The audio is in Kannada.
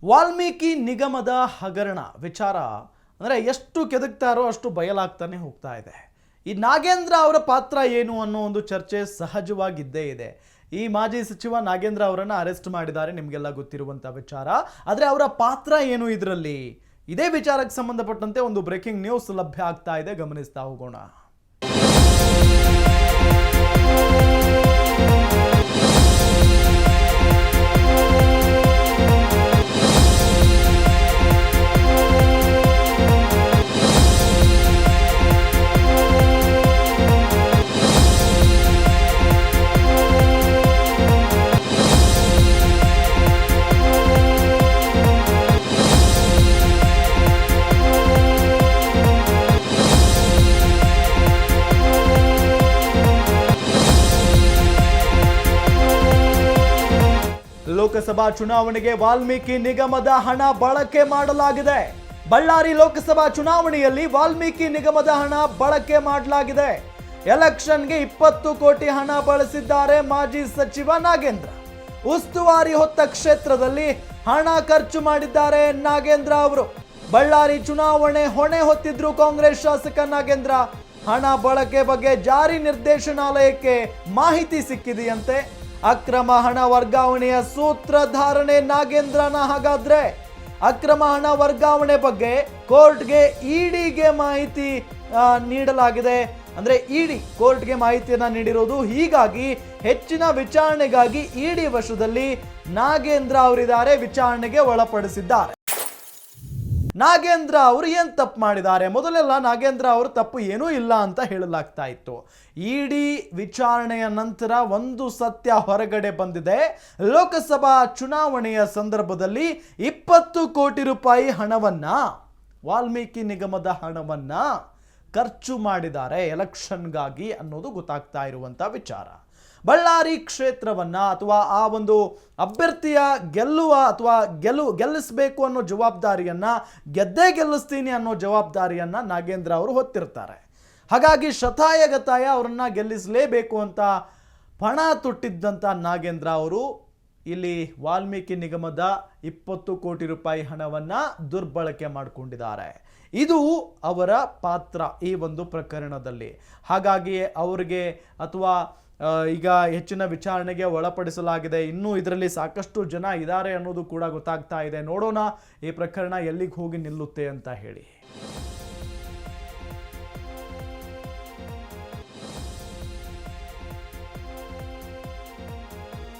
ವಾಲ್ಮೀಕಿ ನಿಗಮದ ಹಗರಣ ವಿಚಾರ ಅಂದರೆ ಎಷ್ಟು ಕೆದಕ್ತಾರೋ ಅಷ್ಟು ಬಯಲಾಗ್ತಾನೆ ಹೋಗ್ತಾ ಇದೆ. ಈ ನಾಗೇಂದ್ರ ಅವರ ಪಾತ್ರ ಏನು ಅನ್ನೋ ಒಂದು ಚರ್ಚೆ ಸಹಜವಾಗಿದ್ದೇ ಇದೆ. ಈ ಮಾಜಿ ಸಚಿವ ನಾಗೇಂದ್ರ ಅವರನ್ನು ಅರೆಸ್ಟ್ ಮಾಡಿದ್ದಾರೆ, ನಿಮಗೆಲ್ಲ ಗೊತ್ತಿರುವಂಥ ವಿಚಾರ. ಆದರೆ ಅವರ ಪಾತ್ರ ಏನು ಇದರಲ್ಲಿ? ಇದೇ ವಿಚಾರಕ್ಕೆ ಸಂಬಂಧಪಟ್ಟಂತೆ ಒಂದು ಬ್ರೇಕಿಂಗ್ ನ್ಯೂಸ್ ಲಭ್ಯ ಆಗ್ತಾ ಇದೆ, ಗಮನಿಸ್ತಾ ಹೋಗೋಣ. ಲೋಕಸಭಾ ಚುನಾವಣೆಗೆ ವಾಲ್ಮೀಕಿ ನಿಗಮದ ಹಣ ಬಳಕೆ ಮಾಡಲಾಗಿದೆ. ಬಳ್ಳಾರಿ ಲೋಕಸಭಾ ಚುನಾವಣೆಯಲ್ಲಿ ವಾಲ್ಮೀಕಿ ನಿಗಮದ ಹಣ ಬಳಕೆ ಮಾಡಲಾಗಿದೆ. ಎಲೆಕ್ಷನ್ಗೆ 20 ಕೋಟಿ ಹಣ ಬಳಸಿದ್ದಾರೆ ಮಾಜಿ ಸಚಿವ ನಾಗೇಂದ್ರ. ಉಸ್ತುವಾರಿ ಹೊತ್ತ ಕ್ಷೇತ್ರದಲ್ಲಿ ಹಣ ಖರ್ಚು ಮಾಡಿದ್ದಾರೆ ನಾಗೇಂದ್ರ ಅವರು. ಬಳ್ಳಾರಿ ಚುನಾವಣೆ ಹೊಣೆ ಹೊತ್ತಿದ್ರು ಕಾಂಗ್ರೆಸ್ ಶಾಸಕ ನಾಗೇಂದ್ರ. ಹಣ ಬಳಕೆ ಬಗ್ಗೆ ಜಾರಿ ನಿರ್ದೇಶನಾಲಯಕ್ಕೆ ಮಾಹಿತಿ ಸಿಕ್ಕಿದೆಯಂತೆ. ಅಕ್ರಮ ಹಣ ವರ್ಗಾವಣೆಯ ಸೂತ್ರಧಾರಣೆ ನಾಗೇಂದ್ರನ. ಹಾಗಾದ್ರೆ ಅಕ್ರಮ ಹಣ ವರ್ಗಾವಣೆ ಬಗ್ಗೆ ಕೋರ್ಟ್ಗೆ ಇಡಿಗೆ ಮಾಹಿತಿ ನೀಡಲಾಗಿದೆ. ಅಂದ್ರೆ ಇಡಿ ಕೋರ್ಟ್ಗೆ ಮಾಹಿತಿಯನ್ನ ನೀಡಿರೋದು. ಹೀಗಾಗಿ ಹೆಚ್ಚಿನ ವಿಚಾರಣೆಗಾಗಿ ಇಡಿ ವಶದಲ್ಲಿ ನಾಗೇಂದ್ರ ಅವರಿದ್ದಾರೆ, ವಿಚಾರಣೆಗೆ ಒಳಪಡಿಸಿದ್ದಾರೆ. ನಾಗೇಂದ್ರ ಅವರು ಏನ್ ತಪ್ಪು ಮಾಡಿದ್ದಾರೆ? ಮೊದಲೆಲ್ಲ ನಾಗೇಂದ್ರ ಅವರು ತಪ್ಪು ಏನೂ ಇಲ್ಲ ಅಂತ ಹೇಳಲಾಗ್ತಾ ಇತ್ತು. ಇಡಿ ವಿಚಾರಣೆಯ ನಂತರ ಒಂದು ಸತ್ಯ ಹೊರಗಡೆ ಬಂದಿದೆ. ಲೋಕಸಭಾ ಚುನಾವಣೆಯ ಸಂದರ್ಭದಲ್ಲಿ 20 ಕೋಟಿ ರೂಪಾಯಿ ಹಣವನ್ನ, ವಾಲ್ಮೀಕಿ ನಿಗಮದ ಹಣವನ್ನ ಖರ್ಚು ಮಾಡಿದ್ದಾರೆ ಎಲೆಕ್ಷನ್ಗಾಗಿ ಅನ್ನೋದು ಗೊತ್ತಾಗ್ತಾ ಇರುವಂತ ವಿಚಾರ. ಬಳ್ಳಾರಿ ಕ್ಷೇತ್ರವನ್ನ ಅಥವಾ ಆ ಒಂದು ಅಭ್ಯರ್ಥಿಯ ಗೆಲ್ಲುವ ಅಥವಾ ಗೆಲ್ಲಿಸಬೇಕು ಅನ್ನೋ ಜವಾಬ್ದಾರಿಯನ್ನ, ಗೆದ್ದೇ ಗೆಲ್ಲಿಸ್ತೀನಿ ಅನ್ನೋ ಜವಾಬ್ದಾರಿಯನ್ನ ನಾಗೇಂದ್ರ ಅವರು ಹೊತ್ತಿರ್ತಾರೆ. ಹಾಗಾಗಿ ಶತಾಯಗತಾಯ ಅವರನ್ನ ಗೆಲ್ಲಿಸಲೇಬೇಕು ಅಂತ ಪಣ ತೊಟ್ಟಿದ್ದಂಥ ನಾಗೇಂದ್ರ ಅವರು ಇಲ್ಲಿ ವಾಲ್ಮೀಕಿ ನಿಗಮದ 20 ಕೋಟಿ ರೂಪಾಯಿ ಹಣವನ್ನ ದುರ್ಬಳಕೆ ಮಾಡಿಕೊಂಡಿದ್ದಾರೆ. ಇದು ಅವರ ಪಾತ್ರ ಈ ಒಂದು ಪ್ರಕರಣದಲ್ಲಿ. ಹಾಗಾಗಿ ಅವರಿಗೆ ಅಥವಾ ಈಗ ಹೆಚ್ಚಿನ ವಿಚಾರಣೆಗೆ ಒಳಪಡಿಸಲಾಗಿದೆ. ಇನ್ನೂ ಇದರಲ್ಲಿ ಸಾಕಷ್ಟು ಜನ ಇದ್ದಾರೆ ಅನ್ನೋದು ಕೂಡ ಗೊತ್ತಾಗ್ತಾ ಇದೆ. ನೋಡೋಣ ಈ ಪ್ರಕರಣ ಎಲ್ಲಿಗೆ ಹೋಗಿ ನಿಲ್ಲುತ್ತೆ ಅಂತ ಹೇಳಿ.